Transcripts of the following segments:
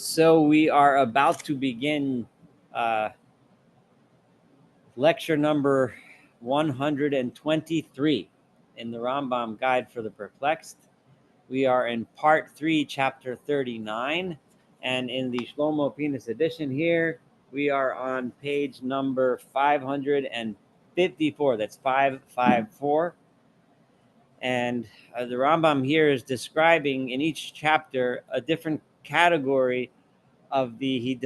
So we are about to begin lecture number 123 in the Rambam Guide for the Perplexed. We are in part 3, chapter 39, and in the Shlomo Penis edition here, we are on page number 554. That's 554. And the Rambam here is describing in each chapter a different category of he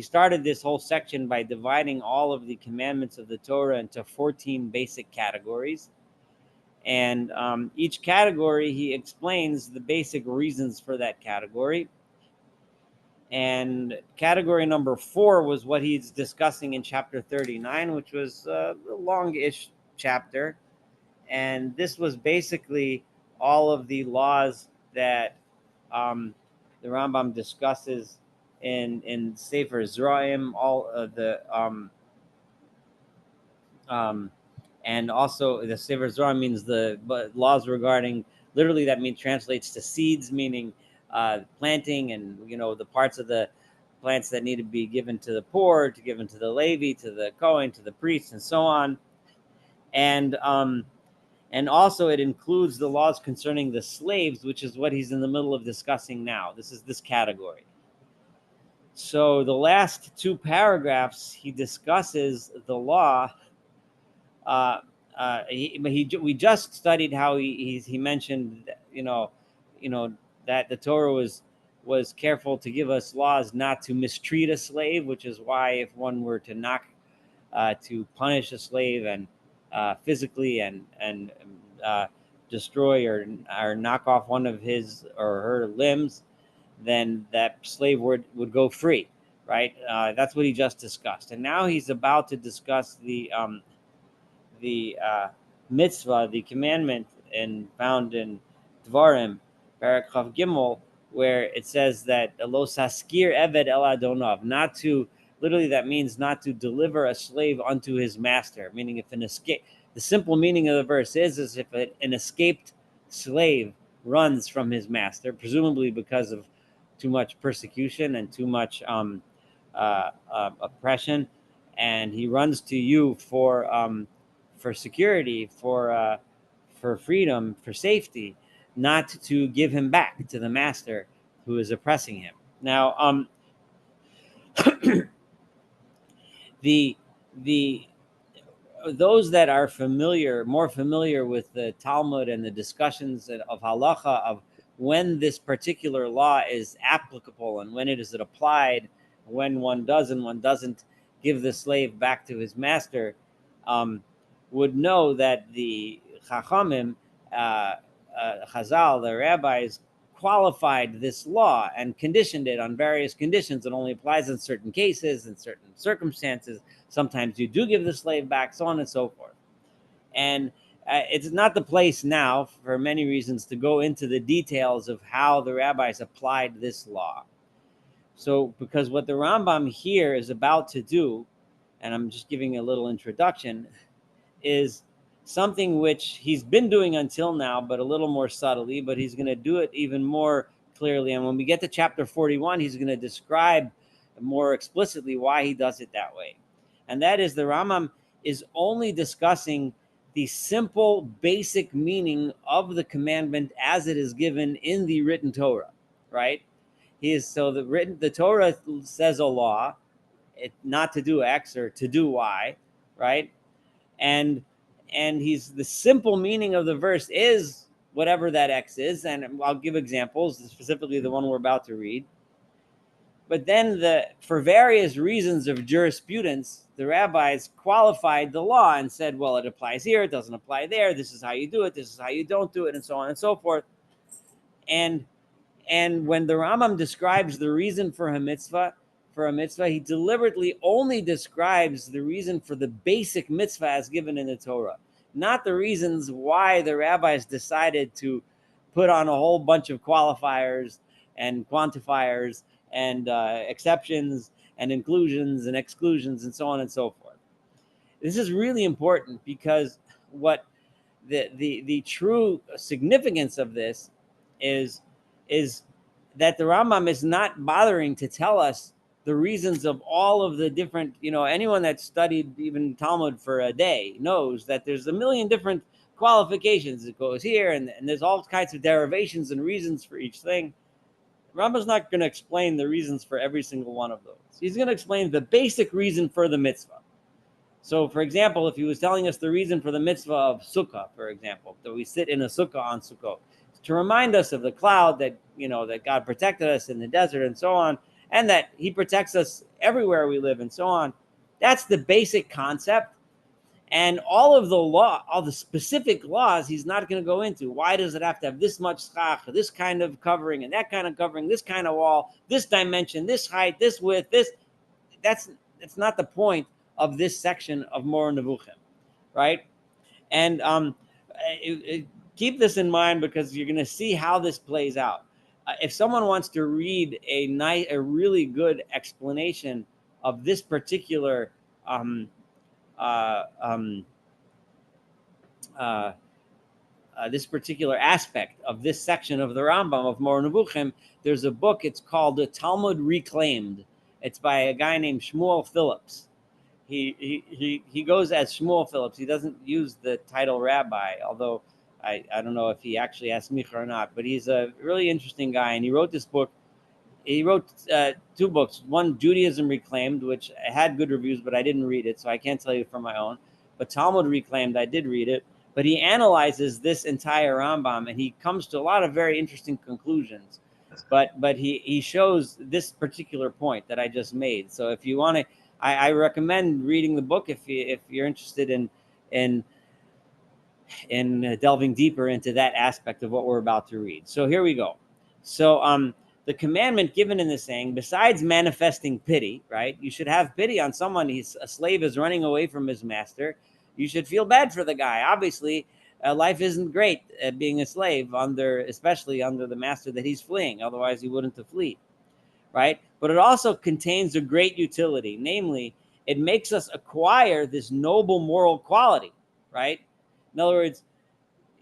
started this whole section by dividing all of the commandments of the Torah into 14 basic categories. And each category, he explains the basic reasons for that category. And category number 4 was what he's discussing in chapter 39, which was a long-ish chapter. And this was basically all of the laws that the Rambam discusses in Sefer Zraim, all of the and also the Sefer Zraim means the laws regarding, literally that means translates to seeds, meaning planting, and the parts of the plants that need to be given to the poor, to given to the Levi, to the Kohen, to the priests, and so on. And also it includes the laws concerning the slaves, which is what he's in the middle of discussing now. This is this category. So the last 2 paragraphs, he discusses the law. We just studied how he mentioned, that the Torah was careful to give us laws not to mistreat a slave, which is why if one were to to punish a slave and physically and destroy or knock off one of his or her limbs, then that slave would go free, right? That's what he just discussed. And now he's about to discuss the mitzvah, the commandment, found in Dvarim, Parak Chav Gimel, where it says that lo saskir eved el adonav, not to, literally that means not to deliver a slave unto his master, meaning if an escape, the simple meaning of the verse is if an escaped slave runs from his master, presumably because of too much persecution and too much oppression, and he runs to you for security, for freedom, for safety, not to give him back to the master who is oppressing him. Now, the those that are more familiar with the Talmud and the discussions of halacha of when this particular law is applicable and when it is applied, when one does and one doesn't give the slave back to his master, would know that the Chachamim, Chazal, the rabbis, qualified this law and conditioned it on various conditions. It only applies in certain cases, in certain circumstances. Sometimes you do give the slave back, so on and so forth. And it's not the place now, for many reasons, to go into the details of how the rabbis applied this law. So, because what the Rambam here is about to do, and I'm just giving a little introduction, is something which he's been doing until now, but a little more subtly, but he's going to do it even more clearly. And when we get to chapter 41, he's going to describe more explicitly why he does it that way. And that is, the Rambam is only discussing the simple, basic meaning of the commandment as it is given in the written Torah, right? The Torah says a law, not to do X or to do Y, right? And the simple meaning of the verse is whatever that X is, and I'll give examples, specifically the one we're about to read. But then for various reasons of jurisprudence, the rabbis qualified the law and said, well, it applies here, it doesn't apply there, this is how you do it, this is how you don't do it, and so on and so forth. And when the Rambam describes the reason for a mitzvah, he deliberately only describes the reason for the basic mitzvah as given in the Torah, not the reasons why the rabbis decided to put on a whole bunch of qualifiers and quantifiers and exceptions and inclusions and exclusions and so on and so forth. This is really important, because what the true significance of this is that the Rambam is not bothering to tell us the reasons of all of the different, anyone that studied even Talmud for a day knows that there's a million different qualifications. It goes here, and there's all kinds of derivations and reasons for each thing. Rambam's not going to explain the reasons for every single one of those. He's going to explain the basic reason for the mitzvah. So, for example, if he was telling us the reason for the mitzvah of sukkah, for example, that we sit in a sukkah on Sukkot, to remind us of the cloud that, that God protected us in the desert and so on, and that he protects us everywhere we live and so on. That's the basic concept. And all of the law, all the specific laws, he's not going to go into. Why does it have to have this much schach, this kind of covering, and that kind of covering, this kind of wall, this dimension, this height, this width, this? That's not the point of this section of Moreh Nevuchim, right? And keep this in mind, because you're going to see how this plays out. If someone wants to read a really good explanation of this particular this particular aspect of this section of the Rambam of Moreh Nevuchim, there's a book. It's called The Talmud Reclaimed. It's by a guy named Shmuel Phillips. He goes as Shmuel Phillips. He doesn't use the title rabbi, although I don't know if he actually has smicha or not. But he's a really interesting guy, and he wrote this book. He wrote two books. One, Judaism Reclaimed, which had good reviews, but I didn't read it, so I can't tell you from my own. But Talmud Reclaimed, I did read it. But he analyzes this entire Rambam, and he comes to a lot of very interesting conclusions. But he shows this particular point that I just made. So if you want to, I recommend reading the book if you're interested in delving deeper into that aspect of what we're about to read. So here we go. So the commandment given in this saying, besides manifesting pity, right? You should have pity on someone. A slave is running away from his master. You should feel bad for the guy. Obviously, life isn't great being a slave, especially under the master that he's fleeing. Otherwise, he wouldn't have fled, right? But it also contains a great utility. Namely, it makes us acquire this noble moral quality, right? In other words,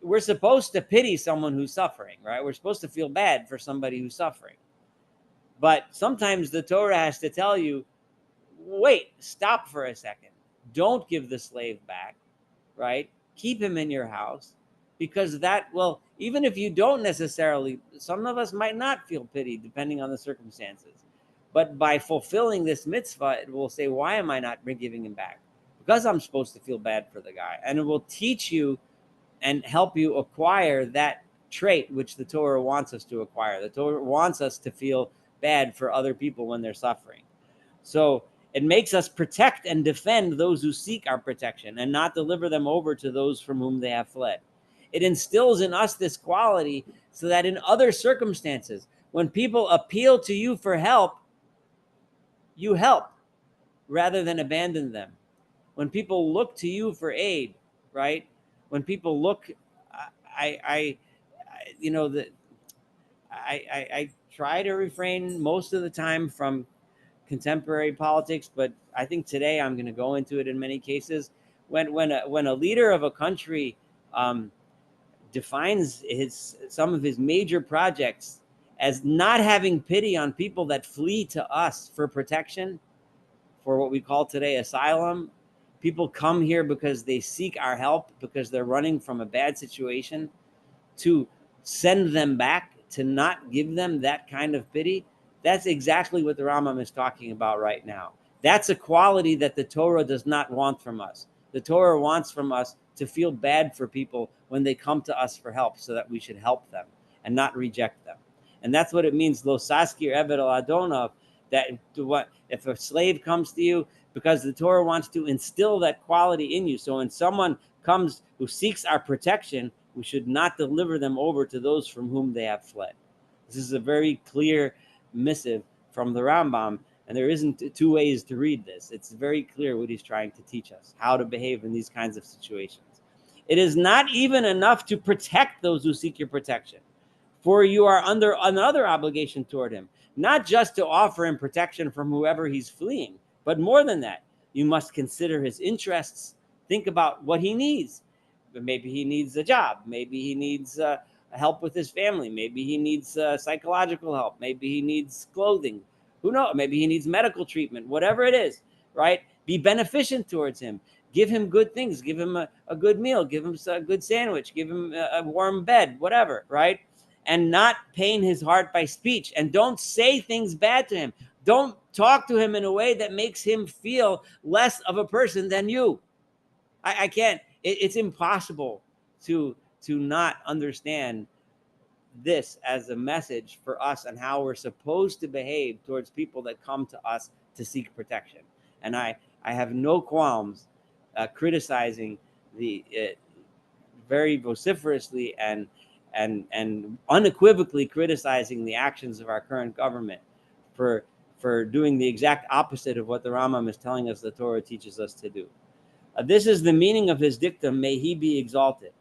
we're supposed to pity someone who's suffering, right? We're supposed to feel bad for somebody who's suffering. But sometimes the Torah has to tell you, wait, stop for a second. Don't give the slave back, right? Keep him in your house, because even if you don't necessarily, some of us might not feel pity depending on the circumstances. But by fulfilling this mitzvah, it will say, why am I not giving him back? Because I'm supposed to feel bad for the guy. And it will teach you and help you acquire that trait which the Torah wants us to acquire. The Torah wants us to feel bad for other people when they're suffering. So it makes us protect and defend those who seek our protection and not deliver them over to those from whom they have fled. It instills in us this quality so that in other circumstances, when people appeal to you for help, you help rather than abandon them. When people look to you for aid, right? When people look, I try to refrain most of the time from contemporary politics, but I think today I'm going to go into it in many cases. When a leader of a country defines some of his major projects as not having pity on people that flee to us for protection, for what we call today asylum. People come here because they seek our help, because they're running from a bad situation, to send them back, to not give them that kind of pity. That's exactly what the Rambam is talking about right now. That's a quality that the Torah does not want from us. The Torah wants from us to feel bad for people when they come to us for help, so that we should help them and not reject them. And that's what it means, lo saskir eved al adonav, that if a slave comes to you, because the Torah wants to instill that quality in you. So when someone comes who seeks our protection, we should not deliver them over to those from whom they have fled. This is a very clear missive from the Rambam, and there isn't two ways to read this. It's very clear what he's trying to teach us, how to behave in these kinds of situations. It is not even enough to protect those who seek your protection, for you are under another obligation toward him, not just to offer him protection from whoever he's fleeing, but more than that, you must consider his interests. Think about what he needs. Maybe he needs a job. Maybe he needs help with his family. Maybe he needs psychological help. Maybe he needs clothing. Who knows? Maybe he needs medical treatment. Whatever it is, right? Be beneficent towards him. Give him good things. Give him a good meal. Give him a good sandwich. Give him a warm bed, whatever, right? And not pain his heart by speech. And don't say things bad to him. Don't talk to him in a way that makes him feel less of a person than you. I can't. It's impossible to not understand this as a message for us and how we're supposed to behave towards people that come to us to seek protection. And I have no qualms criticizing the very vociferously and unequivocally criticizing the actions of our current government for doing the exact opposite of what the Rambam is telling us the Torah teaches us to do. This is the meaning of his dictum, may he be exalted.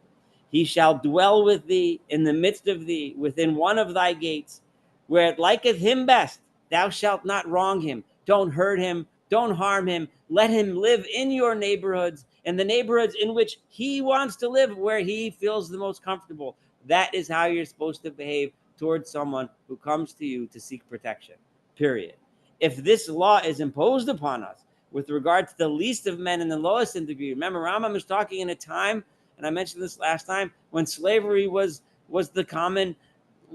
He shall dwell with thee in the midst of thee, within one of thy gates, where it liketh him best. Thou shalt not wrong him. Don't hurt him. Don't harm him. Let him live in your neighborhoods, and the neighborhoods in which he wants to live, where he feels the most comfortable. That is how you're supposed to behave towards someone who comes to you to seek protection, period. If this law is imposed upon us with regard to the least of men and the lowest in degree, remember, Rambam is talking in a time, and I mentioned this last time, when slavery was the common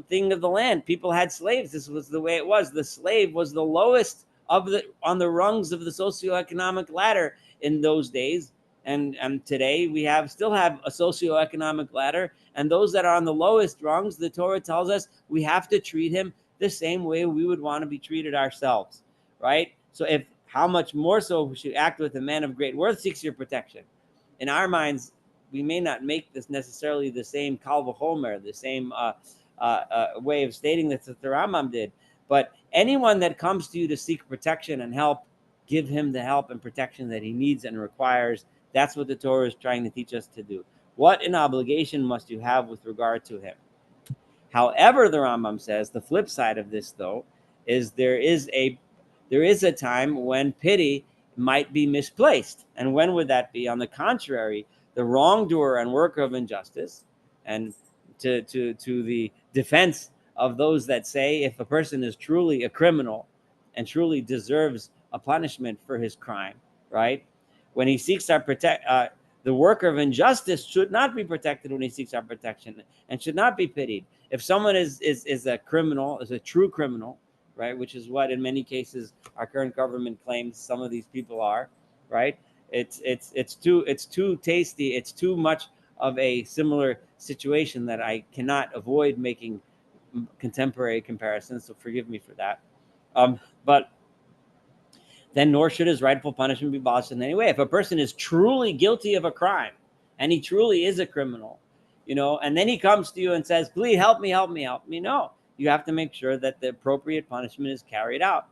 thing of the land. People had slaves. This was the way it was. The slave was the lowest on the rungs of the socioeconomic ladder in those days. And today we still have a socioeconomic ladder. And those that are on the lowest rungs, the Torah tells us we have to treat him the same way we would want to be treated ourselves, right? So how much more so we should act with a man of great worth seeks your protection. In our minds, we may not make this necessarily the same kal v'chomer, the same way of stating this that the Rambam did. But anyone that comes to you to seek protection and help, give him the help and protection that he needs and requires. That's what the Torah is trying to teach us to do. What an obligation must you have with regard to him? However, the Rambam says the flip side of this, though, is there is a time when pity might be misplaced. And when would that be? On the contrary, the wrongdoer and worker of injustice, and to the defense of those that say if a person is truly a criminal and truly deserves a punishment for his crime, right? When he seeks our the worker of injustice should not be protected when he seeks our protection and should not be pitied. If someone is a criminal, is a true criminal, right, which is what in many cases our current government claims some of these people are, right? It's too tasty. It's too much of a similar situation that I cannot avoid making contemporary comparisons. So forgive me for that. But then nor should his rightful punishment be abolished in any way. If a person is truly guilty of a crime and he truly is a criminal, and then he comes to you and says, please help me. No, you have to make sure that the appropriate punishment is carried out,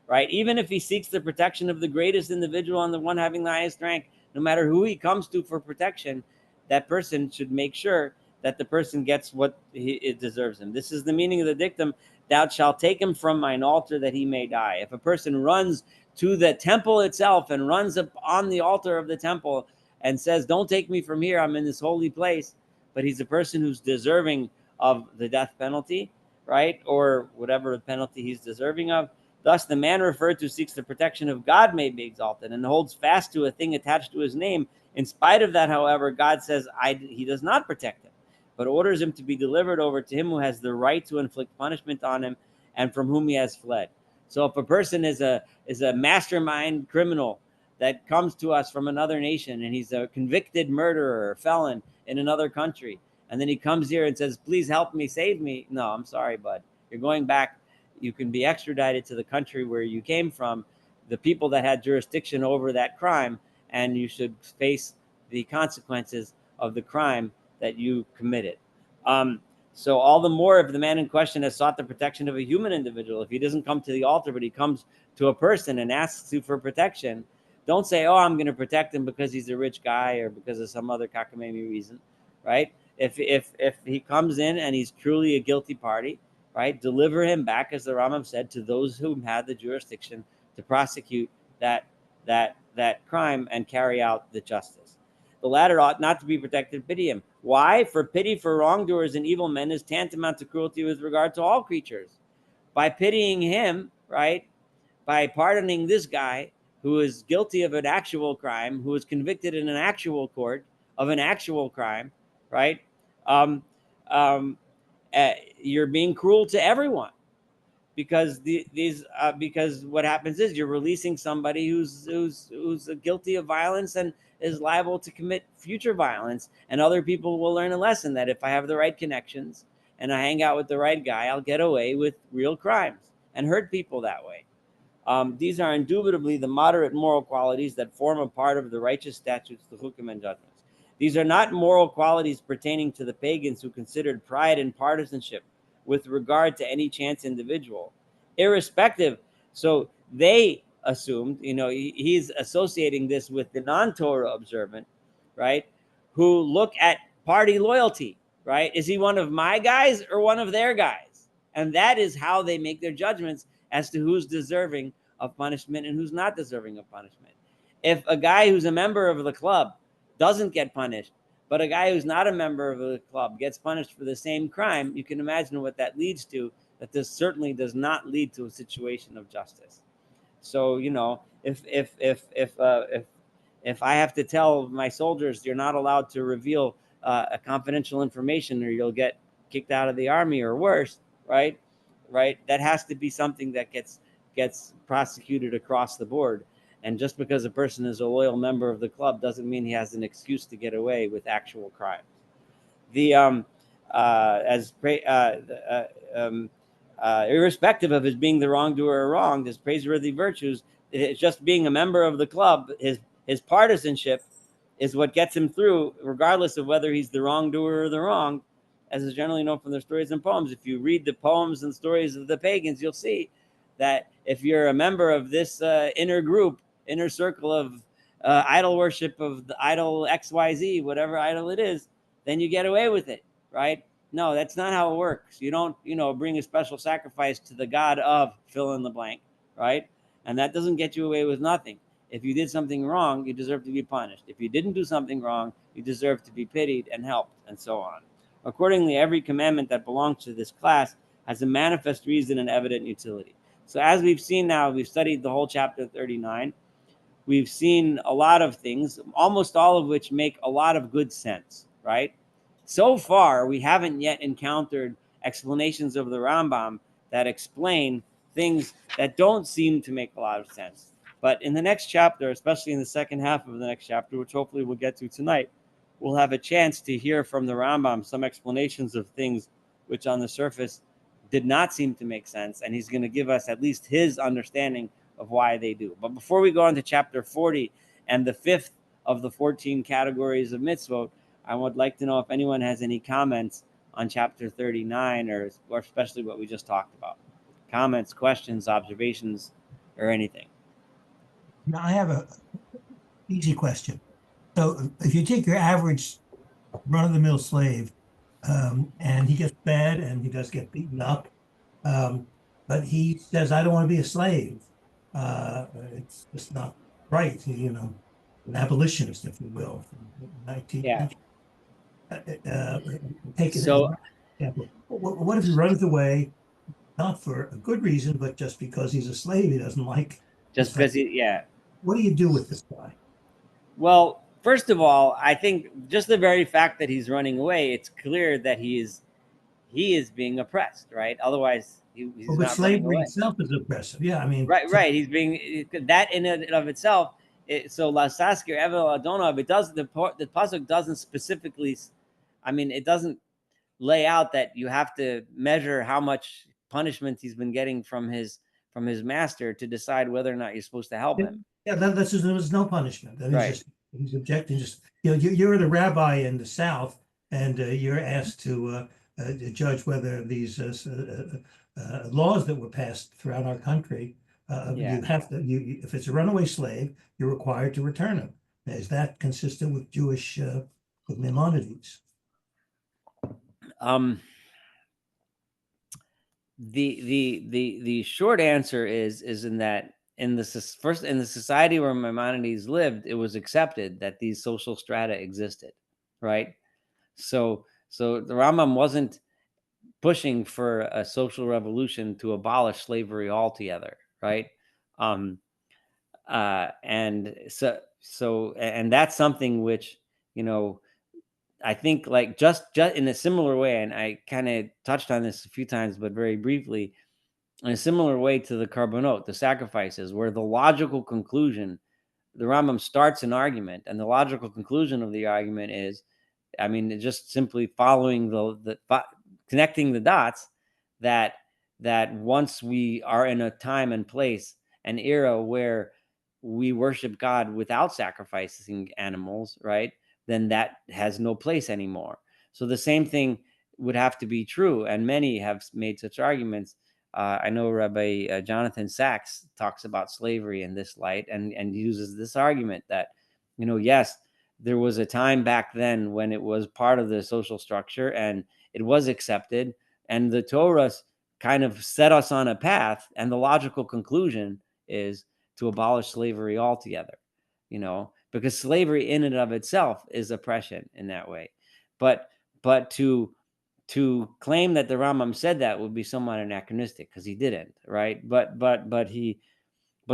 right? Even if he seeks the protection of the greatest individual and the one having the highest rank, no matter who he comes to for protection, that person should make sure that the person gets what it deserves him. This is the meaning of the dictum, thou shalt take him from mine altar that he may die. If a person runs to the temple itself and runs up on the altar of the temple and says, don't take me from here, I'm in this holy place, but he's a person who's deserving of the death penalty, right? Or whatever penalty he's deserving of. Thus, the man referred to seeks the protection of God may be exalted and holds fast to a thing attached to his name. In spite of that, however, God says he does not protect him, but orders him to be delivered over to him who has the right to inflict punishment on him and from whom he has fled. So if a person is a mastermind criminal that comes to us from another nation and he's a convicted murderer or felon in another country, and then he comes here and says, please help me, save me. No, I'm sorry, bud. You're going back. You can be extradited to the country where you came from, the people that had jurisdiction over that crime, and you should face the consequences of the crime that you committed. So all the more if the man in question has sought the protection of a human individual, if he doesn't come to the altar, but he comes to a person and asks you for protection, don't say, oh, I'm going to protect him because he's a rich guy or because of some other cockamamie reason, right? If he comes in and he's truly a guilty party, right, deliver him back, as the Rambam said, to those who had the jurisdiction to prosecute that crime and carry out the justice. The latter ought not to be protected. Pity him. Why? For pity for wrongdoers and evil men is tantamount to cruelty with regard to all creatures. By pitying him, right? By pardoning this guy who is guilty of an actual crime, who is convicted in an actual court of an actual crime, right? Um, um, you're being cruel to everyone, because because what happens is you're releasing somebody who's guilty of violence and is liable to commit future violence, and other people will learn a lesson that if I have the right connections and I hang out with the right guy, I'll get away with real crimes and hurt people that way. These are indubitably the moderate moral qualities that form a part of the righteous statutes, the chukim and judgments. These are not moral qualities pertaining to the pagans who considered pride and partisanship with regard to any chance individual, irrespective. So they assumed, he's associating this with the non-Torah observant, right? Who look at party loyalty, right? Is he one of my guys or one of their guys? And that is how they make their judgments as to who's deserving of punishment and who's not deserving of punishment. If a guy who's a member of the club doesn't get punished, but a guy who's not a member of the club gets punished for the same crime, you can imagine what that leads to. That this certainly does not lead to a situation of justice. So if I have to tell my soldiers you're not allowed to reveal a confidential information or you'll get kicked out of the army or worse, right? That has to be something that gets prosecuted across the board. And just because a person is a loyal member of the club doesn't mean he has an excuse to get away with actual crimes. The irrespective of his being the wrongdoer or wronged, his praiseworthy virtues, it's just being a member of the club, his partisanship is what gets him through, regardless of whether he's the wrongdoer or the wronged, as is generally known from their stories and poems. If you read the poems and stories of the pagans, you'll see that if you're a member of this inner circle of idol worship of the idol XYZ, whatever idol it is, then you get away with it, right? No, that's not how it works. You don't, bring a special sacrifice to the god of fill in the blank, right? And that doesn't get you away with nothing. If you did something wrong, you deserve to be punished. If you didn't do something wrong, you deserve to be pitied and helped, and so on. Accordingly, every commandment that belongs to this class has a manifest reason and evident utility. So as we've seen now, we've studied the whole chapter 39. We've seen a lot of things, almost all of which make a lot of good sense, right? So far, we haven't yet encountered explanations of the Rambam that explain things that don't seem to make a lot of sense. But in the next chapter, especially in the second half of the next chapter, which hopefully we'll get to tonight, we'll have a chance to hear from the Rambam some explanations of things which on the surface did not seem to make sense. And he's going to give us at least his understanding of why they do. But before we go on to chapter 40 and the fifth of the 14 categories of mitzvot, I would like to know if anyone has any comments on chapter 39 or especially what we just talked about. Comments, questions, observations, or anything. Now, I have a easy question. So if you take your average run-of-the-mill slave, and he gets fed and he does get beaten up, but he says, I don't want to be a slave. It's just not right, an abolitionist, if you will, from 19. Yeah. Take it So, as an example. What if he runs away, not for a good reason, but just because he's a slave he doesn't like? just because What do you do with this guy? Well, first of all, I think just the very fact that he's running away, it's clear that he is being oppressed, right? Otherwise, he's But not slavery running away. itself is oppressive. Yeah, I mean, Right. He's being that in and of itself. So La Saskir Evel Adonov, it does the pasuk doesn't specifically, it doesn't lay out that you have to measure how much punishment he's been getting from his master to decide whether or not you're supposed to help him. Yeah, that's just, there was no punishment. Right. He's objecting. Just you're the rabbi in the South, and you're asked to judge whether these laws that were passed throughout our country, you have to. If it's a runaway slave, you're required to return him. Is that consistent with Jewish with Maimonides? The short answer is in that in the society where Maimonides lived, it was accepted that these social strata existed, right? So the Rambam wasn't pushing for a social revolution to abolish slavery altogether, right? Um, and and that's something which, you know, I think, like, just in a similar way, and I kind of touched on this a few times, but very briefly, in a similar way to the carbonot, the sacrifices, where the logical conclusion, the Rambam starts an argument, and the logical conclusion of the argument is, I mean, just simply following connecting the dots, that once we are in a time and place, an era where we worship God without sacrificing animals, right? Then that has no place anymore. So the same thing would have to be true, and many have made such arguments. I know Rabbi Jonathan Sachs talks about slavery in this light, and uses this argument that, you know, yes, there was a time back then when it was part of the social structure and it was accepted, and the Torah kind of set us on a path, and the logical conclusion is to abolish slavery altogether, you know, because slavery in and of itself is oppression in that way. But to claim that the Rambam said that would be somewhat anachronistic, because he didn't, right? But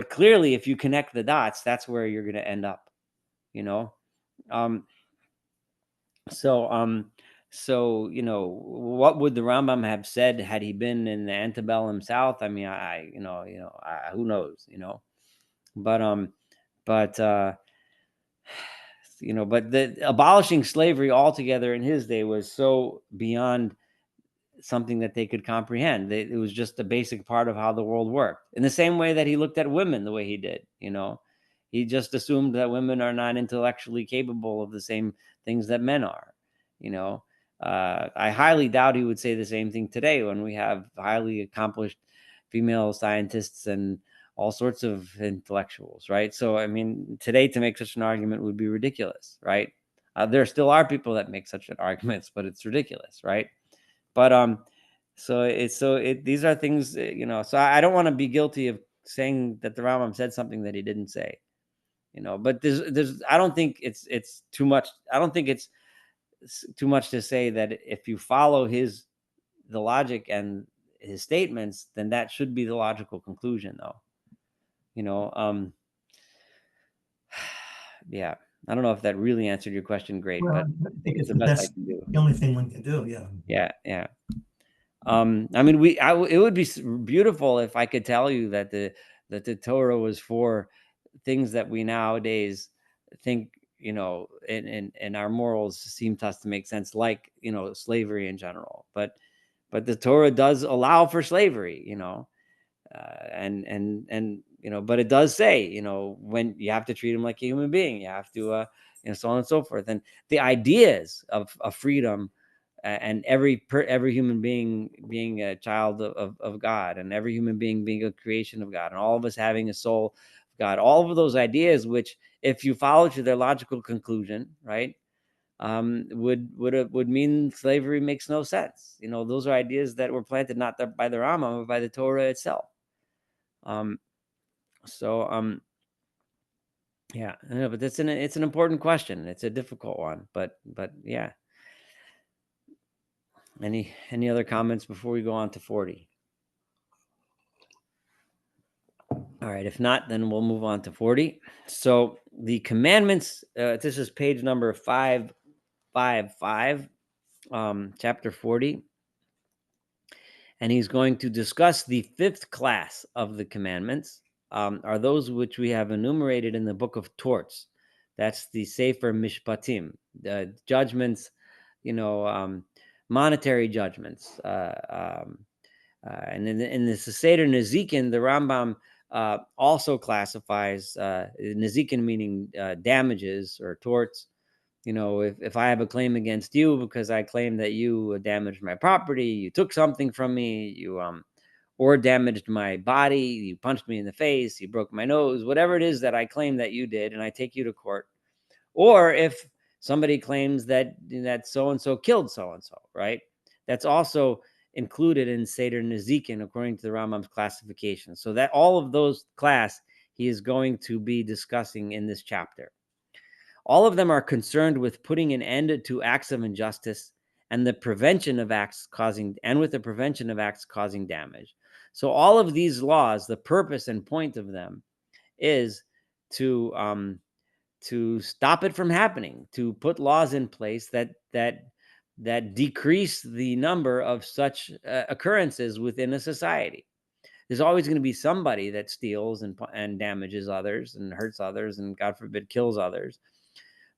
clearly, if you connect the dots, that's where you're going to end up, you know. um so you know, what would the Rambam have said had he been in the antebellum South? I mean, who knows, you know. But but you know, but the abolishing slavery altogether in his day was so beyond something that they could comprehend. It was just a basic part of how the world worked. In the same way that he looked at women the way he did, you know, he just assumed that women are not intellectually capable of the same things that men are, you know. I highly doubt he would say the same thing today, when we have highly accomplished female scientists and all sorts of intellectuals, right? So, I mean, today to make such an argument would be ridiculous, right? There still are people that make such an arguments, but it's ridiculous, right? But these are things, you know. So I don't want to be guilty of saying that the Rambam said something that he didn't say, you know. But there's I don't think it's too much. I don't think it's too much to say that if you follow the logic and his statements, then that should be the logical conclusion, though, you know. Yeah, I don't know if that really answered your question great, Well, but I think it's the the best I best, can do. the only thing one can do. Yeah. Yeah. I mean, it would be beautiful if I could tell you that the Torah was for things that we nowadays think, you know, in our morals seem to us to make sense, like, you know, slavery in general. But the Torah does allow for slavery, you know, and you know, but it does say, you know, when you have to treat him like a human being, you have to, you know, so on and so forth. And the ideas of freedom, and every human being being a child of God, and every human being being a creation of God, and all of us having a soul of God, all of those ideas, which, if you follow to their logical conclusion, right, would mean slavery makes no sense. You know, those are ideas that were planted not by the Rambam, but by the Torah itself. Um, so yeah, I know, but it's an important question. It's a difficult one, but yeah. Any other comments before we go on to 40? All right, if not, then we'll move on to 40. So the commandments, this is page number 555, chapter 40. And he's going to discuss the fifth class of the commandments, are those which we have enumerated in the book of torts. That's the Sefer Mishpatim, the judgments, you know, monetary judgments. And in the Seder Nezikin, the Rambam also classifies Nezikin, meaning damages or torts. You know, if I have a claim against you because I claim that you damaged my property, you took something from me, you or damaged my body, you punched me in the face, you broke my nose, whatever it is that I claim that you did, and I take you to court. Or if somebody claims that so and so killed so and so, right? That's also included in Seder Nezikin according to the Rambam's classification. So that all of those class he is going to be discussing in this chapter. All of them are concerned with putting an end to acts of injustice and the prevention of acts causing damage. So all of these laws, the purpose and point of them is to stop it from happening, to put laws in place that decrease the number of such occurrences within a society. There's always going to be somebody that steals and damages others and hurts others and, God forbid, kills others.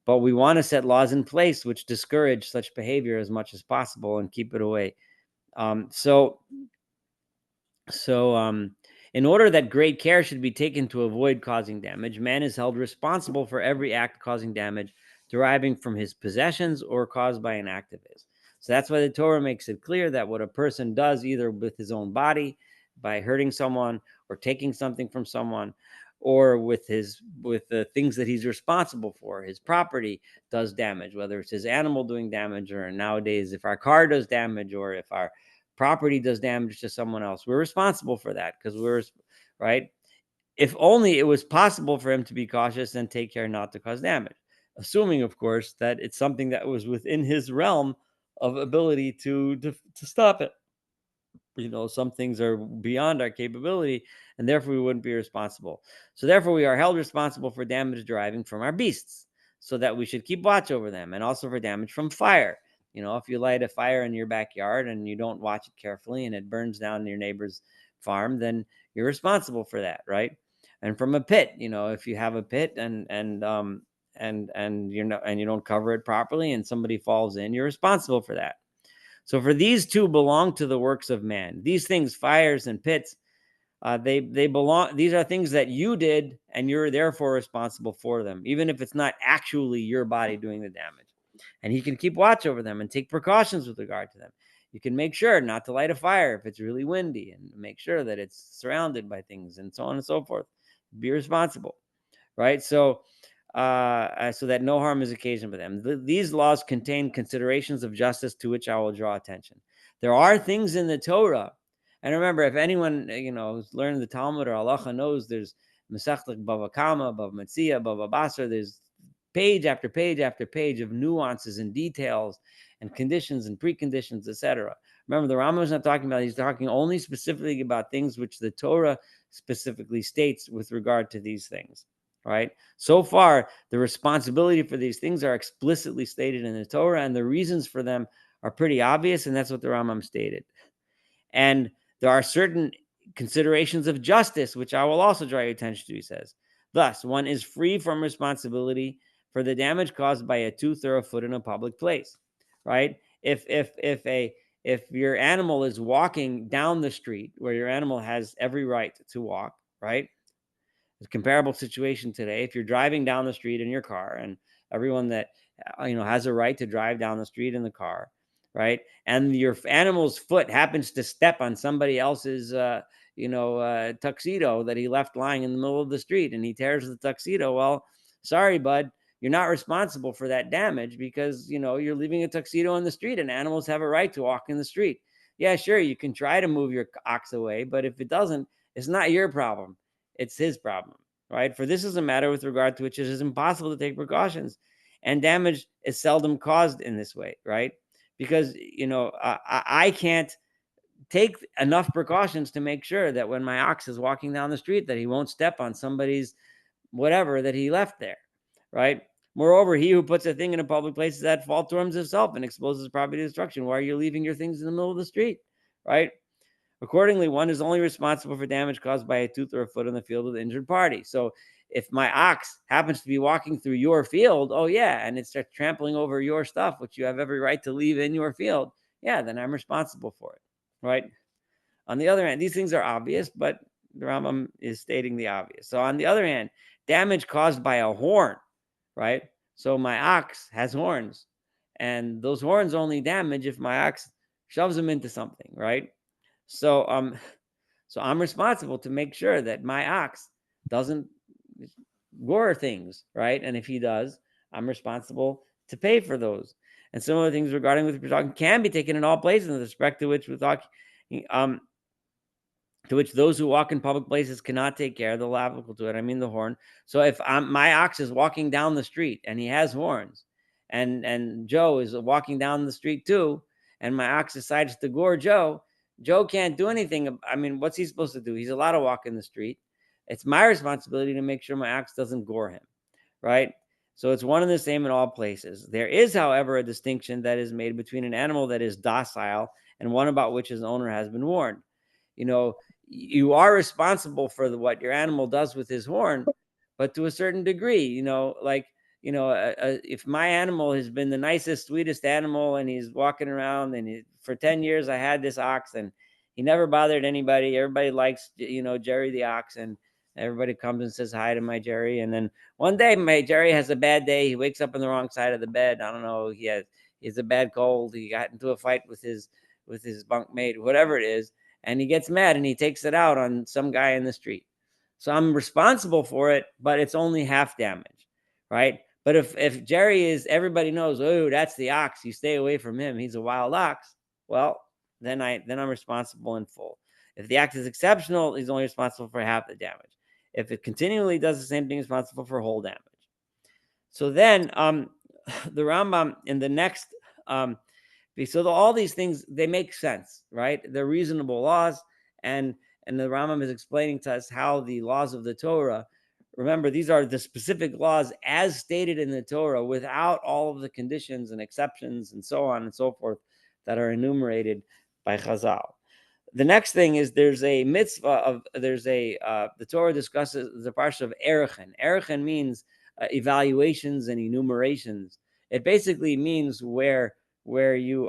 But we want to set laws in place which discourage such behavior as much as possible and keep it away. So in order that great care should be taken to avoid causing damage, man is held responsible for every act causing damage deriving from his possessions or caused by an act of his. So that's why the Torah makes it clear that what a person does, either with his own body, by hurting someone or taking something from someone, or with the things that he's responsible for, his property does damage, whether it's his animal doing damage, or nowadays if our car does damage, or if our property does damage to someone else, we're responsible for that, because we're right. If only it was possible for him to be cautious and take care not to cause damage, assuming, of course, that it's something that was within his realm of ability to stop it. Some things are beyond our capability, and therefore we wouldn't be responsible. So therefore we are held responsible for damage deriving from our beasts, so that we should keep watch over them, and also for damage from fire. If you light a fire in your backyard and you don't watch it carefully and it burns down your neighbor's farm, then you're responsible for that, right? And from a pit, if you have a pit and you don't cover it properly and somebody falls in, you're responsible for that. So for these two belong to the works of man. These things, fires and pits, they belong. These are things that you did, and you're therefore responsible for them, even if it's not actually your body doing the damage. And he can keep watch over them and take precautions with regard to them. You can make sure not to light a fire if it's really windy, and make sure that it's surrounded by things, and so on and so forth. Be responsible, right? So that no harm is occasioned by them. These laws contain considerations of justice to which I will draw attention. There are things in the Torah, and remember, if anyone who's learned the Talmud or halacha knows, there's Masechta Bava Kama, Bava Metzia, Bava Basra. There's page after page after page of nuances and details and conditions and preconditions, etc. Remember, the Rambam is not talking about; he's talking only specifically about things which the Torah specifically states with regard to these things. Right? So far, the responsibility for these things are explicitly stated in the Torah, and the reasons for them are pretty obvious, and that's what the Rambam stated. And there are certain considerations of justice, which I will also draw your attention to, he says. Thus, one is free from responsibility for the damage caused by a tooth or a foot in a public place. Right? If your animal is walking down the street, where your animal has every right to walk, right? A comparable situation today. If you're driving down the street in your car, and everyone that has a right to drive down the street in the car, right? And your animal's foot happens to step on somebody else's tuxedo that he left lying in the middle of the street, and he tears the tuxedo. Well, sorry, bud, you're not responsible for that damage, because you're leaving a tuxedo in the street, and animals have a right to walk in the street. Yeah, sure, you can try to move your ox away, but if it doesn't, it's not your problem. It's his problem, right? For this is a matter with regard to which it is impossible to take precautions, and damage is seldom caused in this way, right? Because I can't take enough precautions to make sure that when my ox is walking down the street, that he won't step on somebody's whatever that he left there, right? Moreover, he who puts a thing in a public place is at fault towards himself and exposes property to destruction. Why are you leaving your things in the middle of the street, right? Accordingly, one is only responsible for damage caused by a tooth or a foot in the field of the injured party. So if my ox happens to be walking through your field, oh yeah, and it starts trampling over your stuff, which you have every right to leave in your field, yeah, then I'm responsible for it, right? On the other hand, these things are obvious, but the Rambam is stating the obvious. So on the other hand, damage caused by a horn, right? So my ox has horns, and those horns only damage if my ox shoves them into something, right? So I'm responsible to make sure that my ox doesn't gore things, right? And if he does, I'm responsible to pay for those. And some of the things regarding which we're talking can be taken in all places, in respect to which we're talking. to which those who walk in public places cannot take care, the law applicable to it, I mean the horn. So if my ox is walking down the street and he has horns, and Joe is walking down the street too, and my ox decides to gore Joe, Joe can't do anything. I mean, what's he supposed to do? He's allowed to walk in the street. It's my responsibility to make sure my ox doesn't gore him, right? So it's one and the same in all places. There is, however, a distinction that is made between an animal that is docile and one about which his owner has been warned. You know, you are responsible for what your animal does with his horn, but to a certain degree, like, if my animal has been the nicest, sweetest animal, and he's walking around, and for 10 years I had this ox, and he never bothered anybody. Everybody likes, Jerry the ox, and everybody comes and says hi to my Jerry. And then one day my Jerry has a bad day. He wakes up on the wrong side of the bed. I don't know. He has a bad cold. He got into a fight with his bunkmate, whatever it is. And he gets mad and he takes it out on some guy in the street. So I'm responsible for it, but it's only half damage, right? But if Jerry is, everybody knows, oh, that's the ox, you stay away from him, he's a wild ox. Well, then I'm responsible in full. If the act is exceptional, he's only responsible for half the damage. If it continually does the same thing, he's responsible for whole damage. So then the Rambam in the next so all these things, they make sense, right? They're reasonable laws, and the Rambam is explaining to us how the laws of the Torah, remember, these are the specific laws as stated in the Torah, without all of the conditions and exceptions and so on and so forth that are enumerated by Chazal. The next thing is there's a mitzvah the Torah discusses the parsha of Erechen. Erechen means evaluations and enumerations. It basically means where you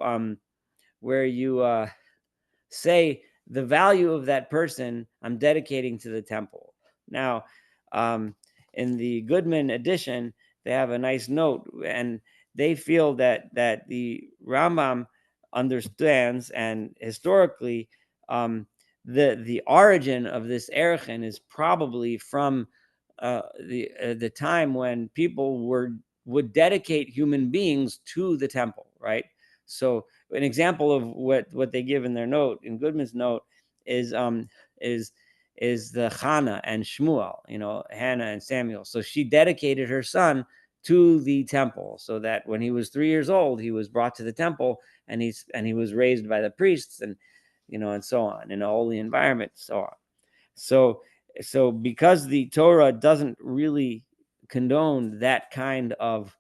say the value of that person I'm dedicating to the temple. Now, in the Goodman edition, they have a nice note, and they feel that the Rambam understands, and historically, the origin of this Erechen is probably from the time when people would dedicate human beings to the temple, right? So an example of what they give in their note, in Goodman's note, is the Hannah and Shmuel, Hannah and Samuel. So she dedicated her son to the temple, so that when he was 3 years old, he was brought to the temple, and he was raised by the priests, and and so on, in a holy environment, so on. So because the Torah doesn't really condone that kind of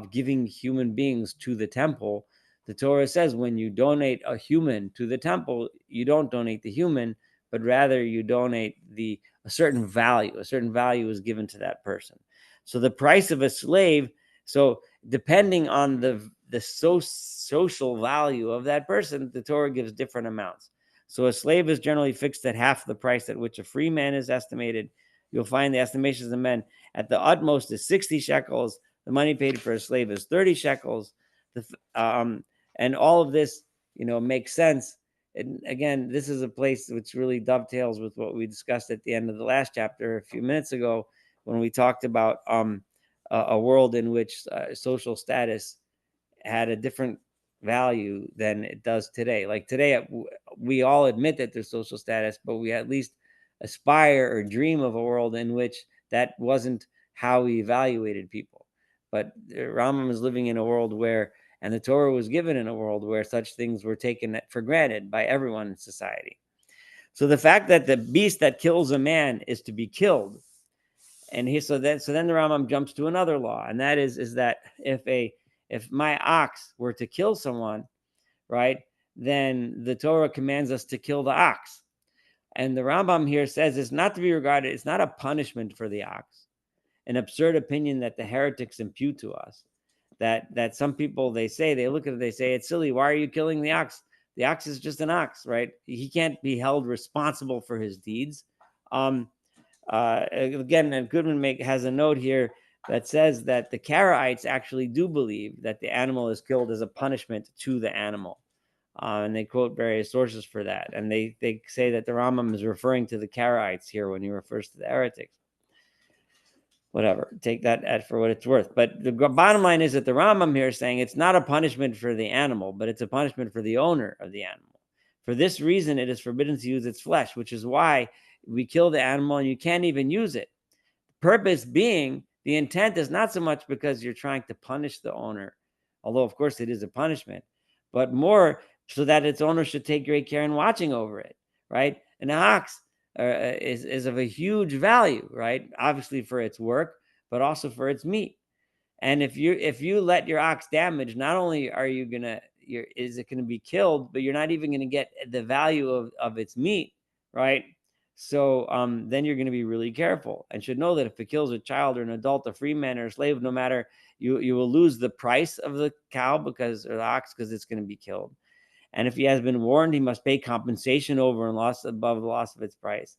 giving human beings to the temple, the Torah says when you donate a human to the temple, you don't donate the human, but rather you donate a certain value. A certain value is given to that person. So the price of a slave, so depending on the social value of that person, the Torah gives different amounts. So a slave is generally fixed at half the price at which a free man is estimated. You'll find the estimations of men at the utmost is 60 shekels. The money paid for a slave is 30 shekels. And all of this, makes sense. And again, this is a place which really dovetails with what we discussed at the end of the last chapter a few minutes ago, when we talked about a world in which social status had a different value than it does today. Like today, we all admit that there's social status, but we at least aspire or dream of a world in which that wasn't how we evaluated people. But Rambam is living in a world where, and the Torah was given in a world where such things were taken for granted by everyone in society. So the fact that the beast that kills a man is to be killed, and so then the Rambam jumps to another law, and that is that if my ox were to kill someone, right, then the Torah commands us to kill the ox. And the Rambam here says it's not to be regarded, it's not a punishment for the ox, an absurd opinion that the heretics impute to us. That some people, they look at it, they say, it's silly. Why are you killing the ox? The ox is just an ox, right? He can't be held responsible for his deeds. Again, Goodman has a note here that says that the Karaites actually do believe that the animal is killed as a punishment to the animal. And they quote various sources for that. And they say that the Rambam is referring to the Karaites here when he refers to the heretics. Whatever, take that for what it's worth. But the bottom line is that the Rambam here is saying it's not a punishment for the animal, but it's a punishment for the owner of the animal. For this reason, it is forbidden to use its flesh, which is why we kill the animal and you can't even use it. Purpose being, the intent is not so much because you're trying to punish the owner, although of course it is a punishment, but more so that its owner should take great care in watching over it, right? An ox is of a huge value, right? Obviously for its work, but also for its meat. And if you let your ox damage, not only are you gonna is it gonna be killed, but you're not even gonna get the value of its meat, right? So then you're gonna be really careful and should know that if it kills a child or an adult, a free man or a slave, no matter you will lose the price of the cow because or the ox because it's gonna be killed. And if he has been warned, he must pay compensation over and loss above the loss of its price.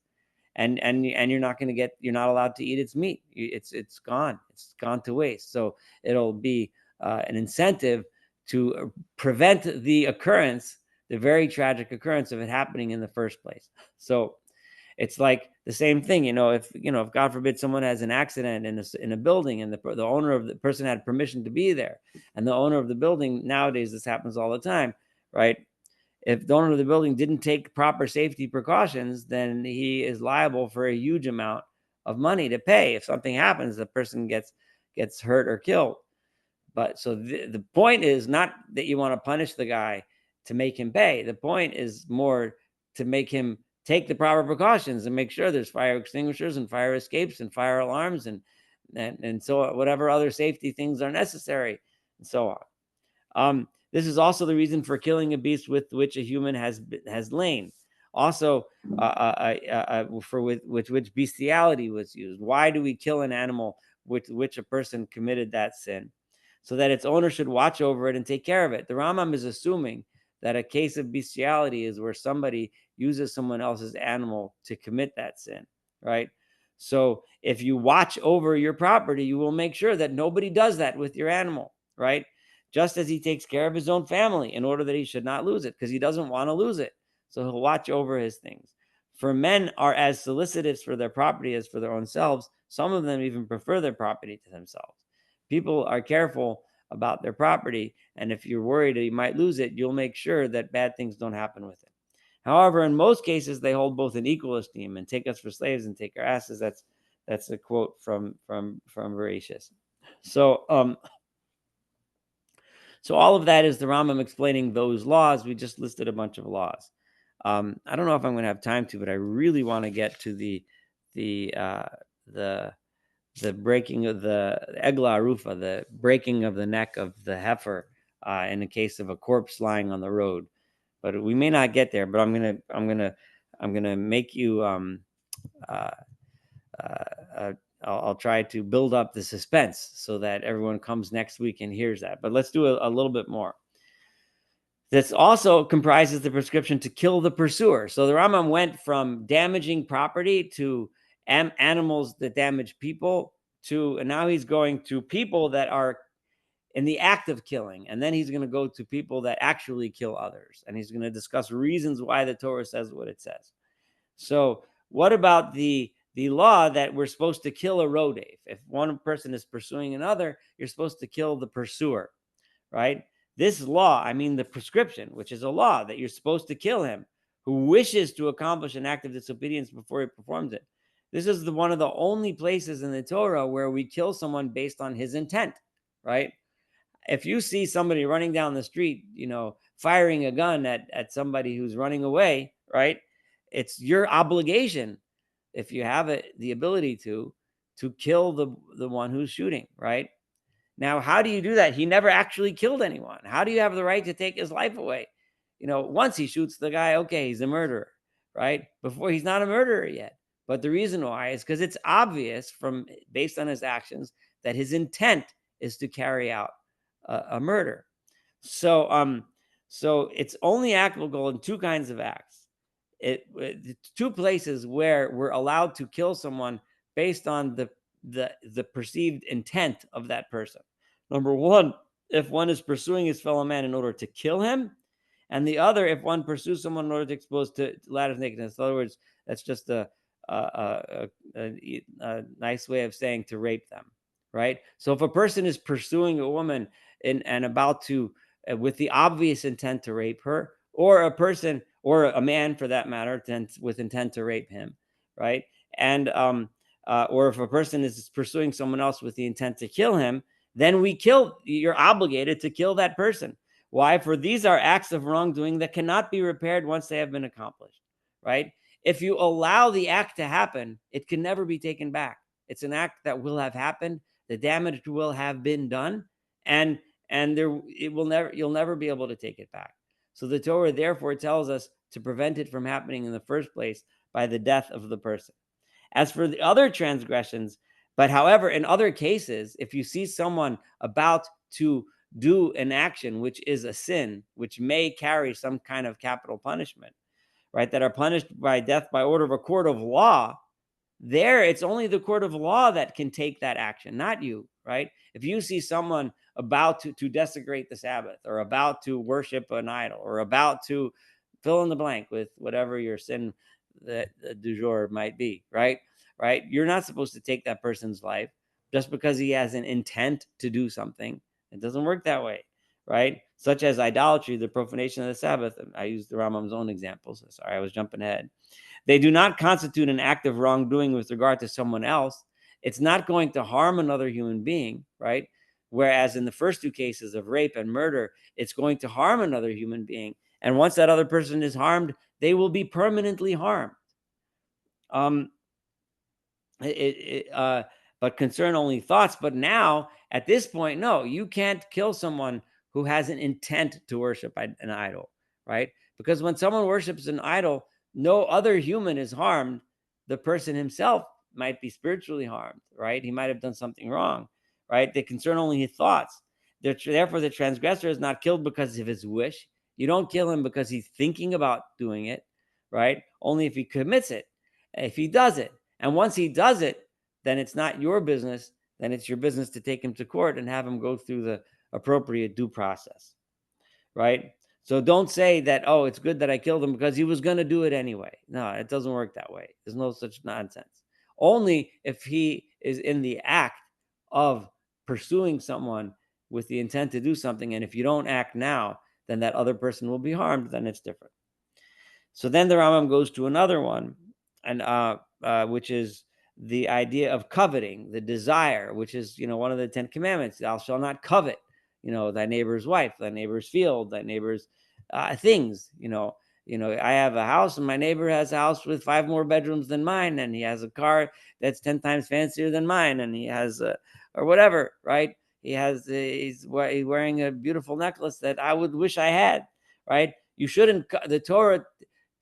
And you're not going to get, you're not allowed to eat its meat. It's gone. It's gone to waste. So it'll be an incentive to prevent the occurrence, the very tragic occurrence of it happening in the first place. So it's like the same thing, if God forbid someone has an accident in a building and the owner of the person had permission to be there, and the owner of the building, nowadays this happens all the time, right? If the owner of the building didn't take proper safety precautions, then he is liable for a huge amount of money to pay. If something happens, the person gets hurt or killed. But so the point is not that you want to punish the guy to make him pay. The point is more to make him take the proper precautions and make sure there's fire extinguishers and fire escapes and fire alarms and so whatever other safety things are necessary and so on. This is also the reason for killing a beast with which a human has lain. Also, for which bestiality was used. Why do we kill an animal with which a person committed that sin? So that its owner should watch over it and take care of it. The Rambam is assuming that a case of bestiality is where somebody uses someone else's animal to commit that sin, right? So if you watch over your property, you will make sure that nobody does that with your animal, right? Just as he takes care of his own family in order that he should not lose it, because he doesn't want to lose it. So he'll watch over his things. For men are as solicitous for their property as for their own selves. Some of them even prefer their property to themselves. People are careful about their property, and if you're worried that you might lose it, you'll make sure that bad things don't happen with it. However, in most cases, they hold both in equal esteem and take us for slaves and take our asses. That's a quote from Voracious. So so all of that is the Rambam explaining those laws. We just listed a bunch of laws. I don't know if I'm going to have time to, but I really want to get to the breaking of the egla arufa, the breaking of the neck of the heifer in the case of a corpse lying on the road. But we may not get there. But I'm gonna make you. I'll try to build up the suspense so that everyone comes next week and hears that. But let's do a little bit more. This also comprises the prescription to kill the pursuer. So the Rambam went from damaging property to animals that damage people and now he's going to people that are in the act of killing. And then he's going to go to people that actually kill others. And he's going to discuss reasons why the Torah says what it says. So what about the law that we're supposed to kill a rodef? If one person is pursuing another, you're supposed to kill the pursuer, right? This law, I mean the prescription, which is a law that you're supposed to kill him who wishes to accomplish an act of disobedience before he performs it. This is one of the only places in the Torah where we kill someone based on his intent, right? If you see somebody running down the street, firing a gun at somebody who's running away, right? It's your obligation, if you have the ability to kill the one who's shooting, right? Now, how do you do that? He never actually killed anyone. How do you have the right to take his life away? Once he shoots the guy, okay, he's a murderer, right? Before, he's not a murderer yet. But the reason why is because it's obvious based on his actions that his intent is to carry out a murder. So it's only applicable in two kinds of acts. Two places where we're allowed to kill someone based on the perceived intent of that person. Number one, if one is pursuing his fellow man in order to kill him, and the other, if one pursues someone in order to expose to latter nakedness. In other words, that's just a nice way of saying to rape them, right? So if a person is pursuing a woman and about to with the obvious intent to rape her, or a person or a man for that matter, with intent to rape him, right? And or if a person is pursuing someone else with the intent to kill him, then you're obligated to kill that person. Why? For these are acts of wrongdoing that cannot be repaired once they have been accomplished, right? If you allow the act to happen, it can never be taken back. It's an act that will have happened. The damage will have been done, and you'll never be able to take it back. So the Torah therefore tells us to prevent it from happening in the first place by the death of the person. As for the other transgressions, but however, in other cases, if you see someone about to do an action which is a sin, which may carry some kind of capital punishment, right, that are punished by death by order of a court of law, there it's only the court of law that can take that action, not you, right? If you see someone about to desecrate the Sabbath, or about to worship an idol, or about to fill in the blank with whatever your sin that du jour might be, right, you're not supposed to take that person's life just because he has an intent to do something. It doesn't work that way, right? Such as idolatry, the profanation of the Sabbath. I used the Rambam's own examples. Sorry, I was jumping ahead. They do not constitute an act of wrongdoing with regard to someone else. It's not going to harm another human being, right? Whereas in the first two cases of rape and murder, it's going to harm another human being. And once that other person is harmed, they will be permanently harmed. Um, but concern only thoughts. But now, at this point, no, you can't kill someone who has an intent to worship an idol, right? Because when someone worships an idol, no other human is harmed. The person himself might be spiritually harmed, right? He might have done something wrong, right? They concern only his thoughts. Therefore, the transgressor is not killed because of his wish. You don't kill him because he's thinking about doing it, right? Only if he commits it, if he does it. And once he does it, then it's not your business. Then it's your business to take him to court and have him go through the appropriate due process, right? So don't say that, oh, it's good that I killed him because he was going to do it anyway. No, it doesn't work that way. There's no such nonsense. Only if he is in the act of pursuing someone with the intent to do something, and if you don't act now, then that other person will be harmed, then it's different. So then the Rambam goes to another one, and which is the idea of coveting, the desire, which is, one of the 10 commandments. Thou shalt not covet, thy neighbor's wife, thy neighbor's field, thy neighbor's things. I have a house, and my neighbor has a house with 5 more bedrooms than mine, and he has a car that's 10 times fancier than mine, and he has or whatever, right? He's wearing a beautiful necklace that I would wish I had, right? You shouldn't. The Torah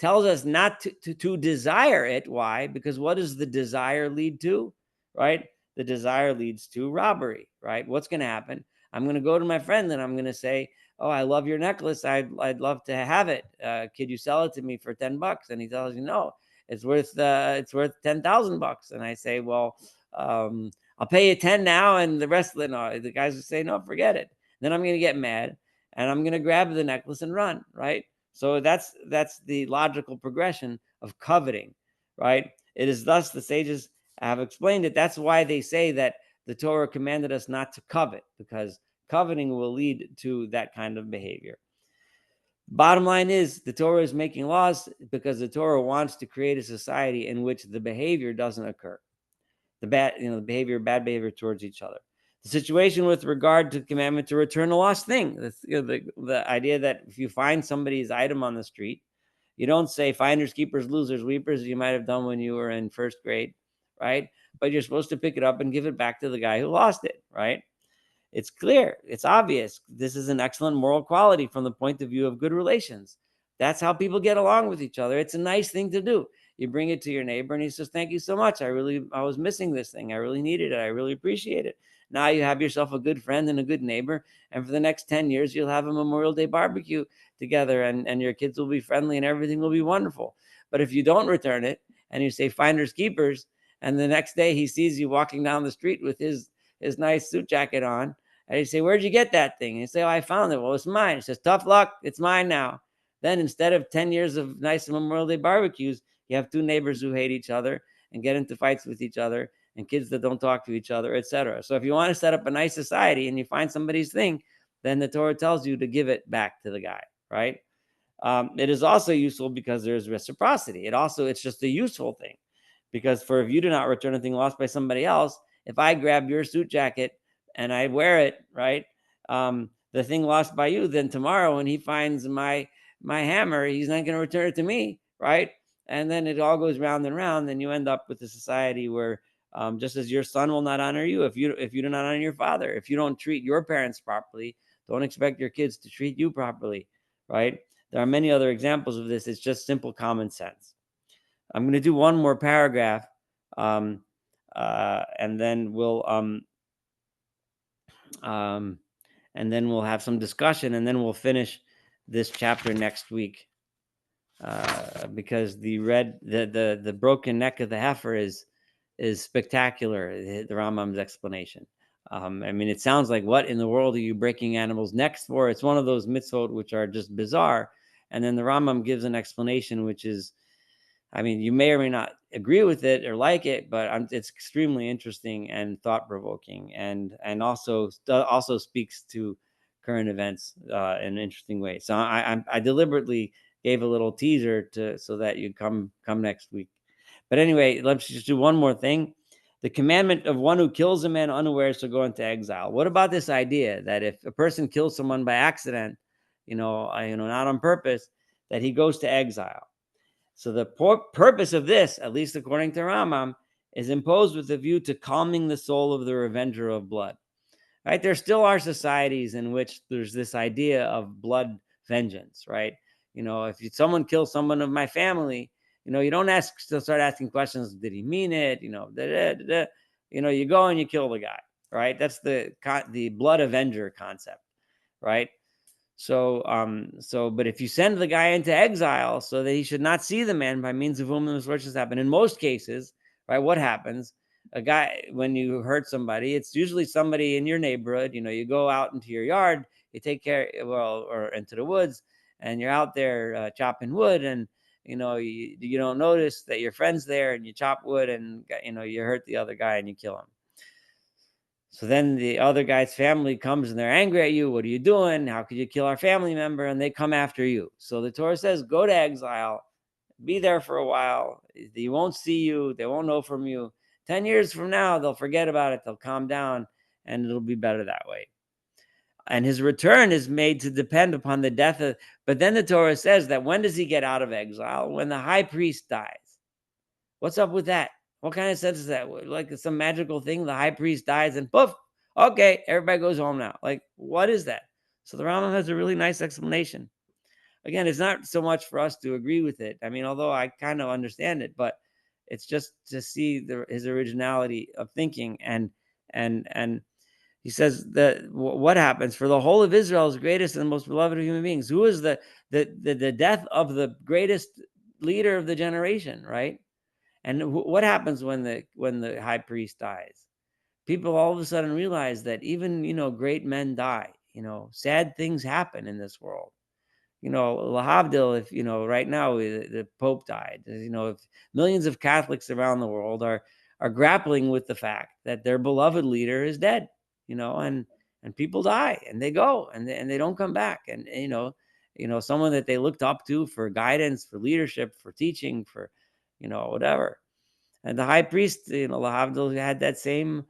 tells us not to desire it. Why? Because what does the desire lead to, right? The desire leads to robbery, right? What's going to happen? I'm going to go to my friend and I'm going to say, oh, I love your necklace. I'd love to have it. Could you sell it to me for $10? And he tells you, no, it's worth $10,000. And I say, well, I'll pay you 10 now, and the rest of it, no. The guys will say, no, forget it. Then I'm going to get mad, and I'm going to grab the necklace and run, right? So that's the logical progression of coveting, right? It is thus the sages have explained it. That's why they say that the Torah commanded us not to covet, because coveting will lead to that kind of behavior. Bottom line is, the Torah is making laws because the Torah wants to create a society in which the behavior doesn't occur. The bad behavior towards each other. The situation with regard to the commandment to return a lost thing. The idea that if you find somebody's item on the street, you don't say finders, keepers, losers, weepers, you might have done when you were in first grade, right? But you're supposed to pick it up and give it back to the guy who lost it, right? It's clear. It's obvious. This is an excellent moral quality from the point of view of good relations. That's how people get along with each other. It's a nice thing to do. You bring it to your neighbor and he says, thank you so much. I was missing this thing. I really needed it. I really appreciate it. Now you have yourself a good friend and a good neighbor. And for the next 10 years, you'll have a Memorial Day barbecue together, and your kids will be friendly and everything will be wonderful. But if you don't return it and you say finders, keepers, and the next day he sees you walking down the street with his nice suit jacket on, and you say, where'd you get that thing? And you say, oh, I found it. Well, it's mine. He says, tough luck. It's mine now. Then instead of 10 years of nice Memorial Day barbecues, you have 2 neighbors who hate each other and get into fights with each other, and kids that don't talk to each other, etc. So if you want to set up a nice society and you find somebody's thing, then the Torah tells you to give it back to the guy, right? It is also useful because there's reciprocity. It's just a useful thing, because if you do not return a thing lost by somebody else, if I grab your suit jacket and I wear it, right, the thing lost by you, then tomorrow when he finds my hammer, he's not going to return it to me, right? And then it all goes round and round, and you end up with a society where, just as your son will not honor you if you do not honor your father, if you don't treat your parents properly, don't expect your kids to treat you properly, right? There are many other examples of this. It's just simple common sense. I'm going to do one more paragraph, um, and then um, we'll have some discussion, and then we'll finish this chapter next week. Because the broken neck of the heifer is spectacular. The Rambam's explanation. I mean, it sounds like, what in the world are you breaking animals' necks for? It's one of those mitzvot which are just bizarre. And then the Rambam gives an explanation, which is, I mean, you may or may not agree with it or like it, but it's extremely interesting and thought provoking, and also speaks to current events in an interesting way. So I deliberately gave a little teaser so that you'd come next week. But anyway, let's just do one more thing. The commandment of one who kills a man unawares shall go into exile. What about this idea that if a person kills someone by accident, not on purpose, that he goes to exile? So the purpose of this, at least according to Rambam, is imposed with a view to calming the soul of the revenger of blood. Right? There still are societies in which there's this idea of blood vengeance, right? If someone kills someone of my family, you don't start asking questions. Did he mean it? You go and you kill the guy, right? That's the blood avenger concept, right? But if you send the guy into exile so that he should not see the man by means of whom the misfortunes happen, in most cases, right, what happens? A guy, when you hurt somebody, it's usually somebody in your neighborhood. You go out into your yard, you take care, or into the woods, and you're out there chopping wood, and you don't notice that your friend's there, and you chop wood, and you hurt the other guy and you kill him. So then the other guy's family comes and they're angry at you. What are you doing? How could you kill our family member? And they come after you. So the Torah says, go to exile, be there for a while. They won't see you. They won't know from you. 10 years from now, they'll forget about it. They'll calm down, and it'll be better that way. And his return is made to depend upon the death of, but then the Torah says that when does he get out of exile? When the high priest dies. What's up with that? What kind of sense is that? Like some magical thing, the high priest dies and poof, okay, everybody goes home now. Like, what is that? So the Rambam has a really nice explanation. Again, it's not so much for us to agree with it. I mean, although I kind of understand it, but it's just to see his originality of thinking. And he says that what happens for the whole of Israel is greatest and most beloved of human beings. Who is the death of the greatest leader of the generation, right? And what happens when the high priest dies? People all of a sudden realize that even great men die. Sad things happen in this world. Lahavdil, if right now the Pope died. If millions of Catholics around the world are grappling with the fact that their beloved leader is dead. And people die and they go and they don't come back. And someone that they looked up to for guidance, for leadership, for teaching, for whatever. And the high priest, Lahavdil, had that same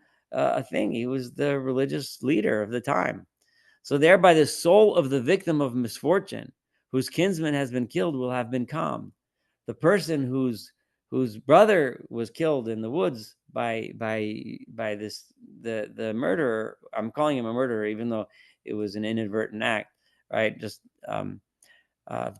thing. He was the religious leader of the time. So thereby the soul of the victim of misfortune, whose kinsman has been killed, will have been calmed. The person whose brother was killed in the woods by the murderer, I'm calling him a murderer, even though it was an inadvertent act, right? Just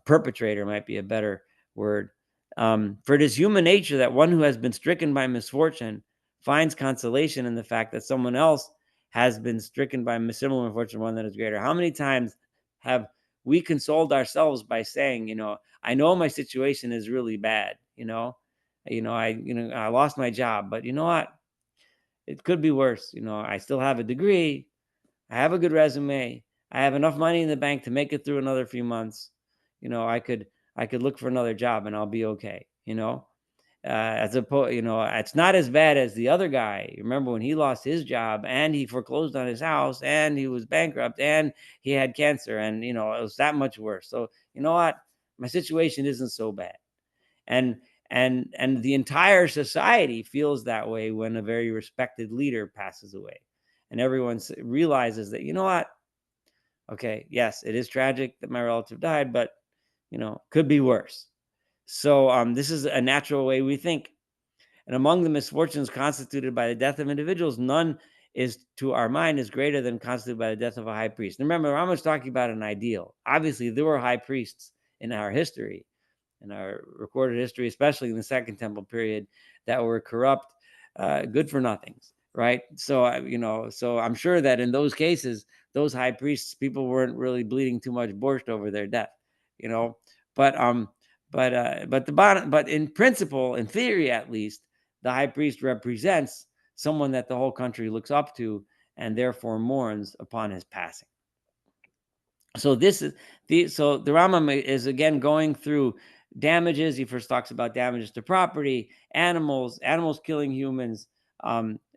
perpetrator might be a better word. For it is human nature that one who has been stricken by misfortune finds consolation in the fact that someone else has been stricken by similar misfortune, one that is greater. How many times have we consoled ourselves by saying, I know my situation is really bad. I lost my job, but you know what? It could be worse. I still have a degree. I have a good resume. I have enough money in the bank to make it through another few months. I could look for another job and I'll be okay. As opposed, it's not as bad as the other guy. Remember when he lost his job and he foreclosed on his house and he was bankrupt and he had cancer, and it was that much worse. So you know what? My situation isn't so bad. And the entire society feels that way when a very respected leader passes away, and everyone realizes that, you know what, okay, yes, it is tragic that my relative died, but could be worse. So this is a natural way we think. And among the misfortunes constituted by the death of individuals, none is, to our mind, is greater than constituted by the death of a high priest. And remember, Rambam is talking about an ideal. Obviously, there were high priests in our history, in our recorded history, especially in the Second Temple period, that were corrupt, good for nothings, right? So so I'm sure that in those cases, those high priests, people weren't really bleeding too much borscht over their death, but but in principle, in theory at least, the high priest represents someone that the whole country looks up to and therefore mourns upon his passing. So the Rambam is again going through damages. He first talks about damages to property, animals killing humans,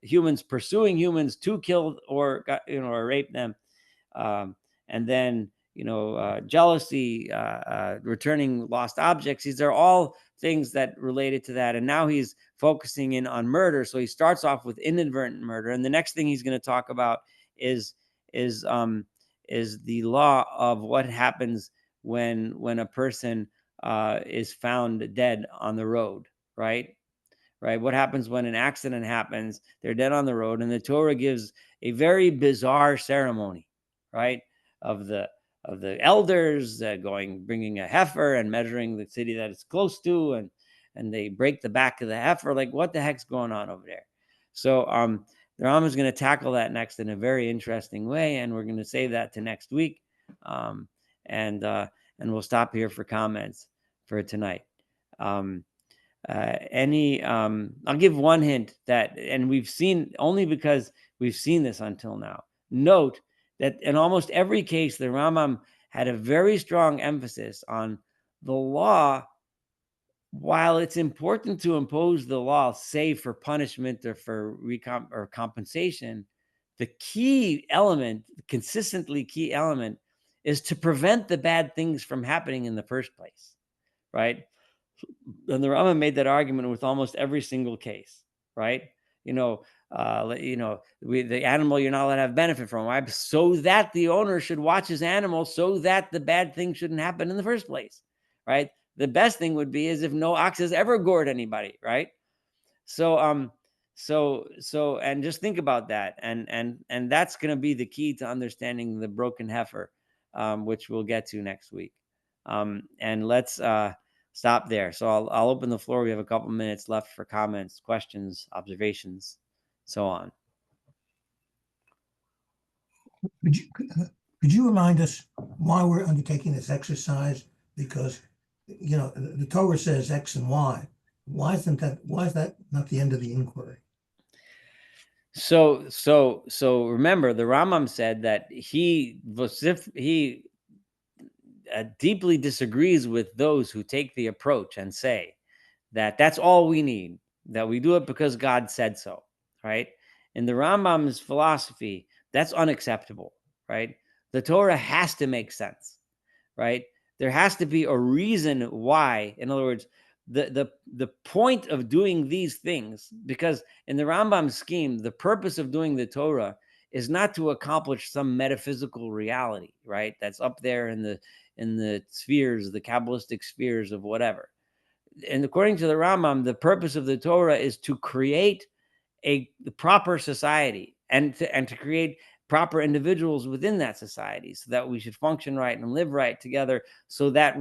humans pursuing humans to kill or rape them, and then jealousy, returning lost objects. These are all things that related to that. And now he's focusing in on murder. So he starts off with inadvertent murder, and the next thing he's going to talk about is is the law of what happens when a person is found dead on the road, right? Right? What happens when an accident happens? They're dead on the road, and the Torah gives a very bizarre ceremony, right? Of the elders bringing a heifer and measuring the city that it's close to, and they break the back of the heifer. Like, what the heck's going on over there? So the Rambam is going to tackle that next in a very interesting way, and we're going to save that to next week, and we'll stop here for comments for tonight. I'll give one hint that, and we've seen, only because we've seen this until now. Note that in almost every case, the Rambam had a very strong emphasis on the law. While it's important to impose the law, say for punishment or for compensation, the key element, consistently key element, is to prevent the bad things from happening in the first place, right? And the Rambam made that argument with almost every single case, right? The animal you're not allowed to have benefit from, right? So that the owner should watch his animal, so that the bad thing shouldn't happen in the first place, right? The best thing would be is if no ox has ever gored anybody, right? So and just think about that, and that's going to be the key to understanding the broken heifer, which we'll get to next week. And let's stop there. So I'll open the floor. We have a couple minutes left for comments, questions, observations, so on. Could you remind us why we're undertaking this exercise? Because the Torah says X and Y. Why is that not the end of the inquiry? So remember, the Rambam said that he deeply disagrees with those who take the approach and say that that's all we need, that we do it because God said so, right? In the Rambam's philosophy, that's unacceptable, right? The Torah has to make sense, right? There has to be a reason why. In other words, the point of doing these things, because in the Rambam scheme, the purpose of doing the Torah is not to accomplish some metaphysical reality, right? That's up there in the spheres, the Kabbalistic spheres of whatever. And according to the Rambam, the purpose of the Torah is to create the proper society and to create proper individuals within that society, so that we should function right and live right together, so that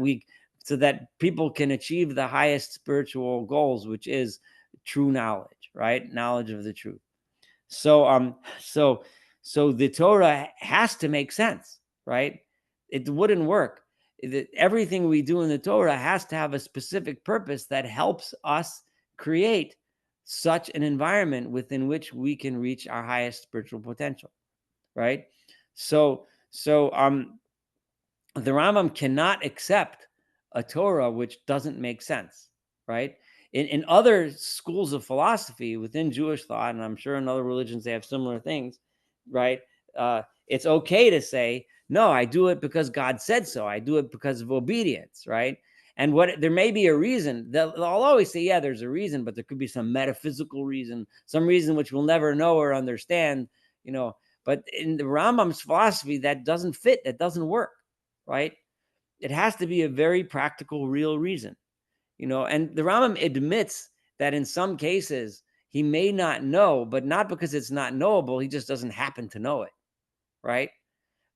people can achieve the highest spiritual goals, which is true knowledge, right? Knowledge of the truth. So the Torah has to make sense, right? It wouldn't work. Everything we do in the Torah has to have a specific purpose that helps us create such an environment within which we can reach our highest spiritual potential, right? So the Rambam cannot accept a Torah which doesn't make sense, right? In other schools of philosophy within Jewish thought, and I'm sure in other religions they have similar things, right? It's okay to say No, I do it because God said so. I do it because of obedience, right? And there may be a reason. They'll always say, yeah, there's a reason, but there could be some metaphysical reason, some reason which we'll never know or understand, you know. But in the Rambam's philosophy, that doesn't fit. That doesn't work, right? It has to be a very practical, real reason, you know. And the Rambam admits that in some cases he may not know, but not because it's not knowable. He just doesn't happen to know it, right?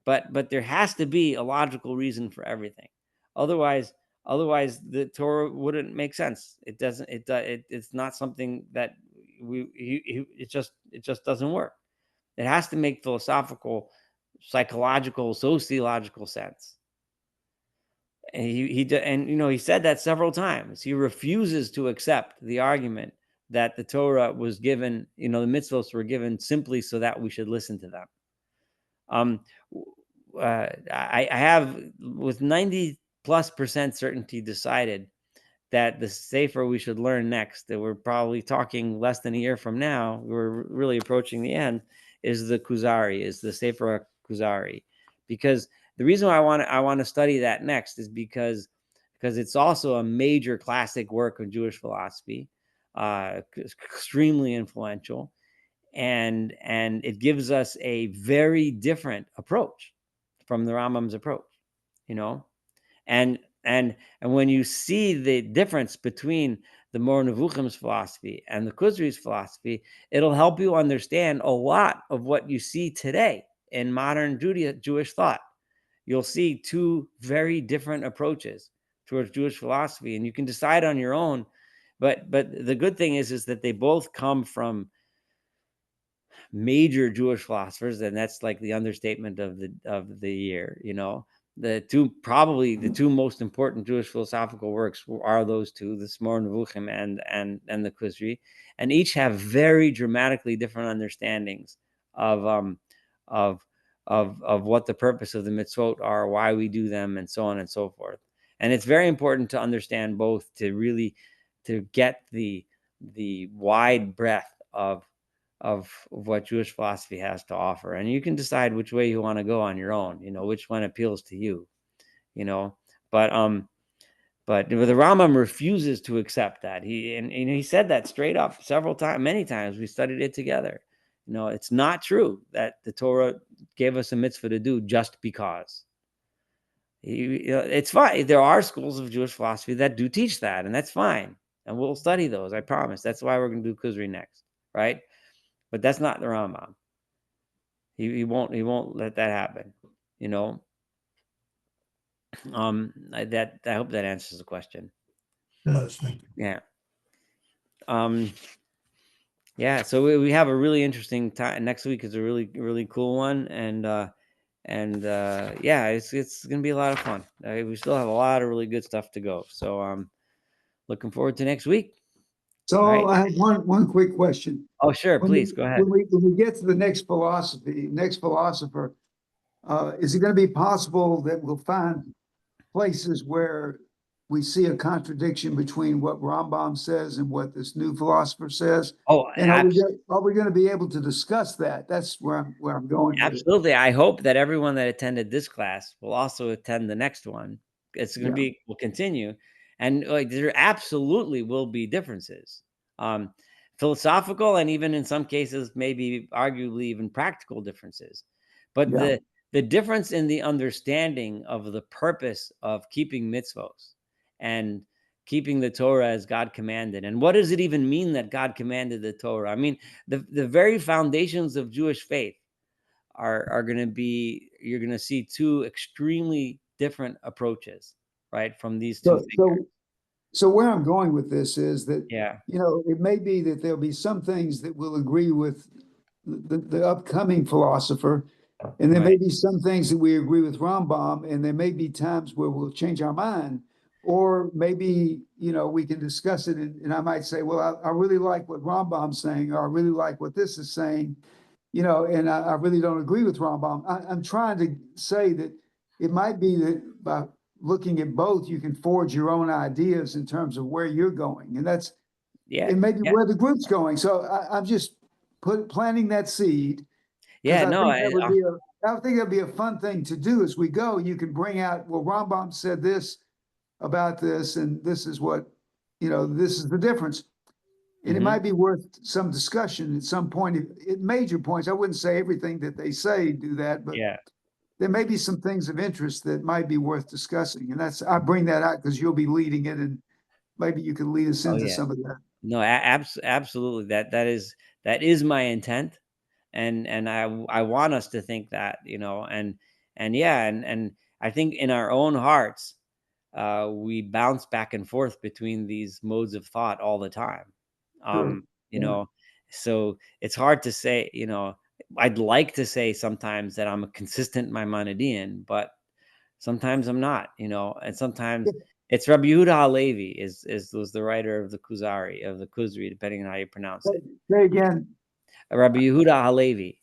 But there has to be a logical reason for everything. Otherwise, the Torah wouldn't make sense. It doesn't. It's not something that it just doesn't work. It has to make philosophical, psychological, sociological sense. And he said that several times. He refuses to accept the argument that the Torah was given, the mitzvos were given simply so that we should listen to them. I have with 90+% certainty decided that the sefer we should learn next, that we're probably talking less than a year from now, we're really approaching the end, is the Sefer Kuzari. Because the reason why I want to study that next is because it's also a major classic work of Jewish philosophy, extremely influential, and it gives us a very different approach from the Rambam's approach, you know, and when you see the difference between the Mor Nevuchim's philosophy and the Kuzri's philosophy, it'll help you understand a lot of what you see today in modern Jewish thought. You'll see two very different approaches towards Jewish philosophy, and you can decide on your own. But the good thing is that they both come from major Jewish philosophers, and that's like the understatement of the year. The two most important Jewish philosophical works are those two, the Smor Nevuchim and the Kuzri, and each have very dramatically different understandings of what the purpose of the mitzvot are, why we do them, and so on and so forth. And it's very important to understand both to get the wide breadth of what Jewish philosophy has to offer. And you can decide which way you want to go on your own, which one appeals to you, but the Rambam refuses to accept that. He said that straight up several times, many times. We studied it together. It's not true that the Torah gave us a mitzvah to do just because. It's fine. There are schools of Jewish philosophy that do teach that, and that's fine. And we'll study those, I promise. That's why we're going to do Kuzri next, right? But that's not the Rambam. He won't let that happen. I hope that answers the question. It does. Thank you. Yeah. Yeah. So we have a really interesting time. Next week is a really, really cool one, and yeah, it's gonna be a lot of fun. We still have a lot of really good stuff to go. So looking forward to next week. So Right. I have one quick question. Oh, sure, please go ahead. When we get to the next philosopher, is it going to be possible that we'll find places where we see a contradiction between what Rambam says and what this new philosopher says? Oh, and are we going to be able to discuss that? That's where I'm going with it. Absolutely. I hope that everyone that attended this class will also attend the next one. It's going to will continue. And there absolutely will be differences, philosophical, and even in some cases, maybe arguably even practical differences. But the difference in the understanding of the purpose of keeping mitzvos and keeping the Torah as God commanded. And what does it even mean that God commanded the Torah? I mean, the very foundations of Jewish faith are going to be, you're going to see two extremely different approaches, right, from these two figures. So where I'm going with this is that, it may be that there'll be some things that will agree with the upcoming philosopher, and there may be some things that we agree with Rambam, and there may be times where we'll change our mind, or maybe, we can discuss it, and I might say, well, I really like what Rambam's saying, or I really like what this is saying, and I really don't agree with Rambam. I'm trying to say that it might be that by looking at both, you can forge your own ideas in terms of where you're going, and that's and maybe where the group's going. So I'm just planting that seed. Yeah, I no, think that would be I think that'd be a fun thing to do as we go. You can bring out, well, Rambam said this about this, and this is what, this is the difference. And it might be worth some discussion at some point. At major points, I wouldn't say everything that they say do that, but yeah. there may be some things of interest that might be worth discussing. And I bring that out because you'll be leading it, and maybe you can lead us Oh into yeah. some of that. No, absolutely. That is my intent, and I want us to think that, and yeah, and I think in our own hearts, we bounce back and forth between these modes of thought all the time. Sure. You Yeah. know, so it's hard to say. I'd like to say sometimes that I'm a consistent Maimonidean, but sometimes I'm not. And sometimes. It's Rabbi Yehuda Halevi was the writer of the Kuzari, depending on how you pronounce it. Say again. Rabbi Yehuda Halevi,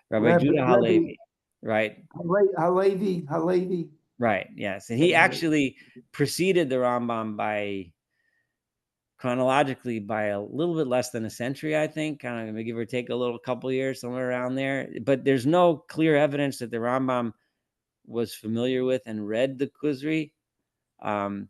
Rabbi Judah Rabbi Halevi, right? Halevi. Right. Yes, and he actually preceded the Rambam chronologically by a little bit less than a century, I think. Kind of give or take a couple years, somewhere around there. But there's no clear evidence that the Rambam was familiar with and read the Kuzri. But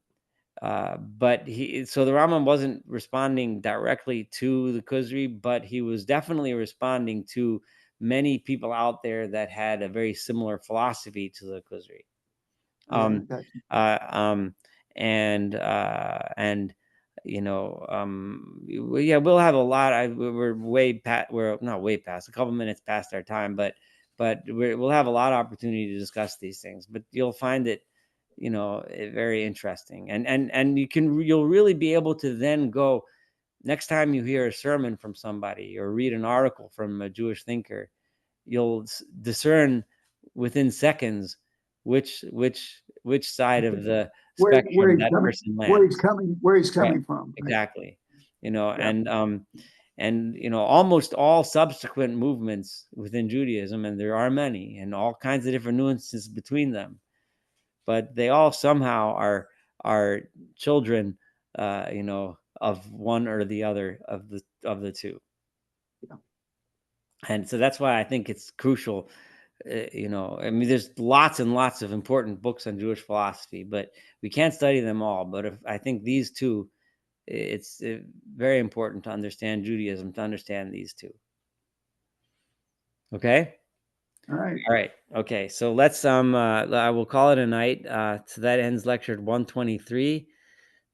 so the Rambam wasn't responding directly to the Kuzri, but he was definitely responding to many people out there that had a very similar philosophy to the Kuzri. We'll have a lot. We're not way past, a couple minutes past our time, but we'll have a lot of opportunity to discuss these things. But you'll find it, very interesting, and you'll really be able to then go next time you hear a sermon from somebody or read an article from a Jewish thinker, you'll discern within seconds which side of the spectrum that person lands, where he's coming from. Exactly. And almost all subsequent movements within Judaism, and there are many, and all kinds of different nuances between them, but they all somehow are children, of one or the other of the two. Yeah. And so that's why I think it's crucial. There's lots and lots of important books on Jewish philosophy, but we can't study them all. But I think these two, it's very important to understand Judaism, to understand these two. Okay. All right. Okay. So let's I will call it a night. So that ends lecture 123.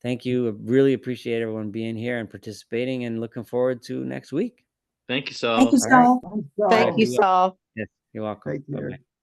Thank you. I really appreciate everyone being here and participating, and looking forward to next week. Thank you, Saul. Thank you, Saul. right. Thank you, Saul. Yes, you're welcome. Take care. Bye-bye.